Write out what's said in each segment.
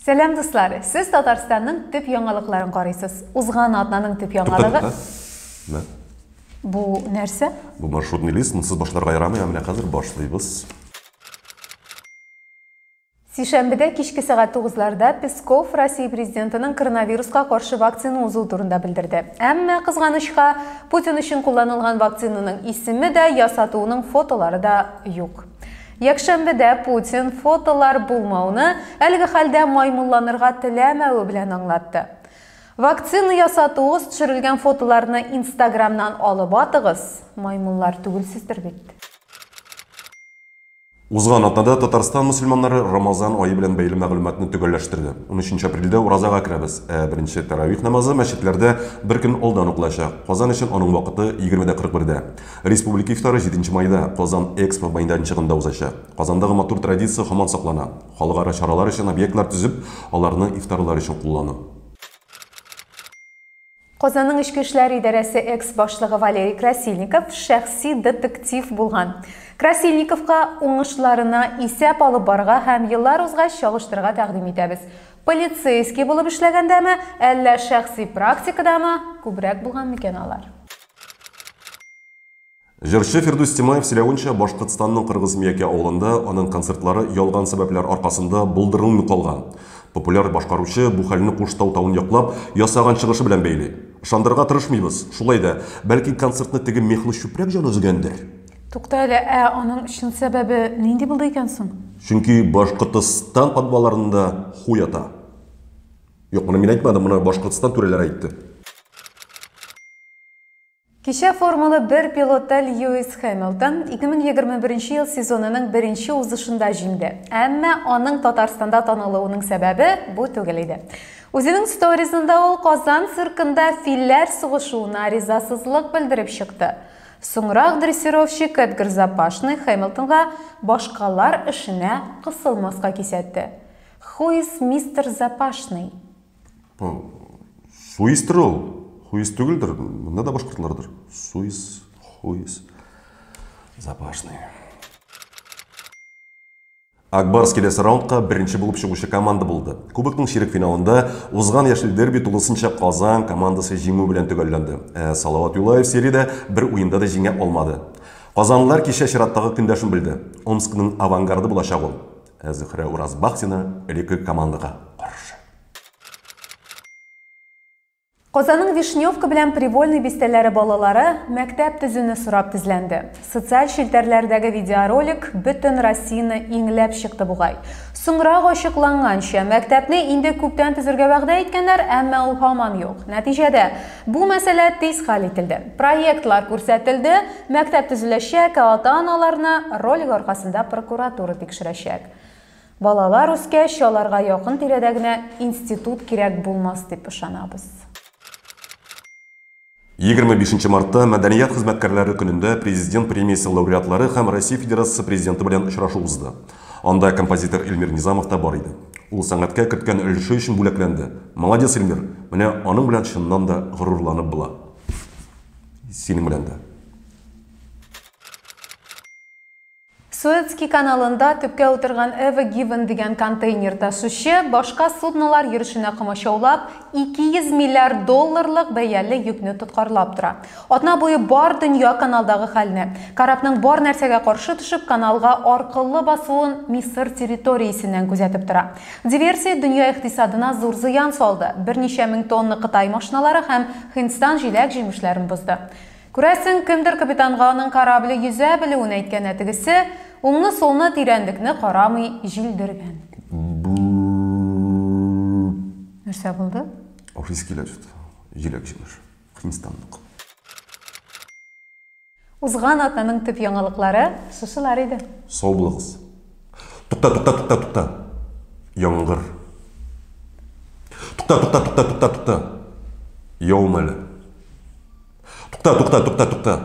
Сәлем дуслар, сіз Татарстанның төп яңалыкларын карыйсыз. Узган атнаның төп яңалыгы. Бу нәрсә? Бу маршрутный лист, сіз башларга ярамый, менә хәзер башлыйбыз. Сишәмбедә кичке сәгать 9-ларда Песков Россия президентының коронавируска каршы вакцина узу турында белдерде. Әмма кызганычка, Путин өчен кулланылган вакцинаның исеме дә, ясатуының фотолары да юк. Якшәмбедә Путин фотолар булмауны әлеге хәлдә маймылланырга теләмәүе белән аңлатты. Вакцина ясатуыгыз төшерелгән фотоларны Instagram'нан алып атыгыз. Маймыллар түгелсездер бит. Узган атнада Татарстан мусульманнары Рамазан айы белән бәйле мәгълүматны төгәлләштерде. 13 апрельдә уразага керәбез. Беренче таравих намазы мәчетләрдә бер көн алдан укылачак. Казан өчен аның вакыты 20:41-дә. Республика ифтары 7 майда Казан Экспо мәйданчыгында узачак. Казандагы матур традиция һаман саклана. Халыкара чаралар өчен объектлар төзеп, аларны ифтарлар өчен куллану. Казанның Ичке эшләр идарәсе экс-башлыгы Валерий Красильников шәхси детектив булган. Красильниковка уңышларына исәп алып барга һәм еллар узгач чагыштырырга тәкъдим итәбез. Полицейский булып эшләгәндәме, әллә шәхси практикадамы күбрәк булган микән алар? Җырчы Фирдус Тимаев сөйләвенчә, Башкортстанның Кыргыз Мияке авылында аның концертлары ялган сәбәпләр аркасында булдырылмый калган. Популяр башкаручы бу хәлне Куштау тауын яклап ясаган чыгышы белән бәйли. Ышандырырга тырышмыйбыз. Шулай да, бәлки концертны теге мехлы чүпрәк җаны үзгәндер. Тукта әле, аның чын сәбәбе нинди булды икән соң? Чөнки Башкортстан подвалларында хуята. Юк, моны мин әйтмәдем, моны Башкортстан түрәләре әйтте. Кичә Формула 1 пилоты Льюис Хэмилтон 2021 ел сезонының беренче узышында җиңде. Әмма аның Татарстанда танылуының сәбәбе бу түгел иде. Үзенең сторисында ул Казан циркында филләр сугышуына ризасызлык белдереп чыкты. Соңрак дрессировщик Эдгар Запашный Хэмилтонга башкалар эшенә кысылмаска кисәтте. Who is Mr. Запашный? Суистер ул. Хуис түгелдер, монда да башкортлардыр. Суис, хуис, Запашный. Акбарс келесі раундқа бірінші болып шығушы команда болды. Кубоктың ширек финалында узган яшел дерби тулысынча Казан командасы җиңү белән төгәлләнде. Салават Юлаев сериядә бер уенда да җиңә алмады. Казанлылар кичә чираттагы көндәшен белде. Омскның авангарды булачак ул. Зөһрә Уразбахтина элекке командага каршы. Казанның Вишневка белән Привольный бистәләре балалары мәктәп төзүне сорап тезләнде. Социаль шелтәрләрдәге видеоролик бөтен Россияны иңләп чыкты бугай. Соңрак ачыкланганча, мәктәпне инде күптән төзергә вәгъдә иткәннәр, әмма ул һаман юк. Нәтиҗәдә бу мәсьәлә тиз хәл ителде. Проектлар күрсәтелде, мәктәп төзеләчәк, ата-аналарны ролик аркасында прокуратура тикшерәчәк. Балалар үскәч, аларга якын тирәдә генә институт кирәк булмас дип ышанабыз. 25 мартта Мәдәният хезмәткәрләре көнендә президент премиясе лауреатлары һәм Россия Федерациясе президенты белән очрашу узды. Анда композитор Эльмир Низамов та бар иде. Ул сәнгатькә керткән өлеше өчен бүләкләнде. Молодец, Эльмир. Менә аның белән чыннан да горурланып була. Синең белән дә. Суэцкий каналында төпкә утырган Ever Given дигән контейнер ташучы башка суднолар йөрешенә комачаулап $200 миллиард бәяле йөкне тоткарлап тора. Атна буе бар дөнья каналдагы хәлне, карапның бар нәрсәгә каршы төшеп каналга аркылы басуын Мисыр территориясеннән күзәтеп тора. Диверсия дөнья икътисадына зур зыян салды. Берничә мең тонна Кытай машиналары һәм Һиндстан җиләк-җимешләрен бозды. Күрәсең, кемдер капитанга аның корабле йөзә белүен әйткән тегесе уңны-солны тирәнлекне карамый җилдергән. Нәрсә булды? Офис килә җит. Җиләк-җимеш. Һиндстанлык. Узган атнаның төп яңалыклары шушылар иде. Сау булыгыз. Тукта. Яңгыр. Тукта. Яумәле. Тукта.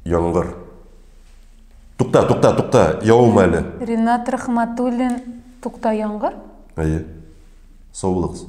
Яңгыр. Тукта, яумәле. Ринат Рахматуллин, тукта яңгыр? Әйе. Сау булыгыз.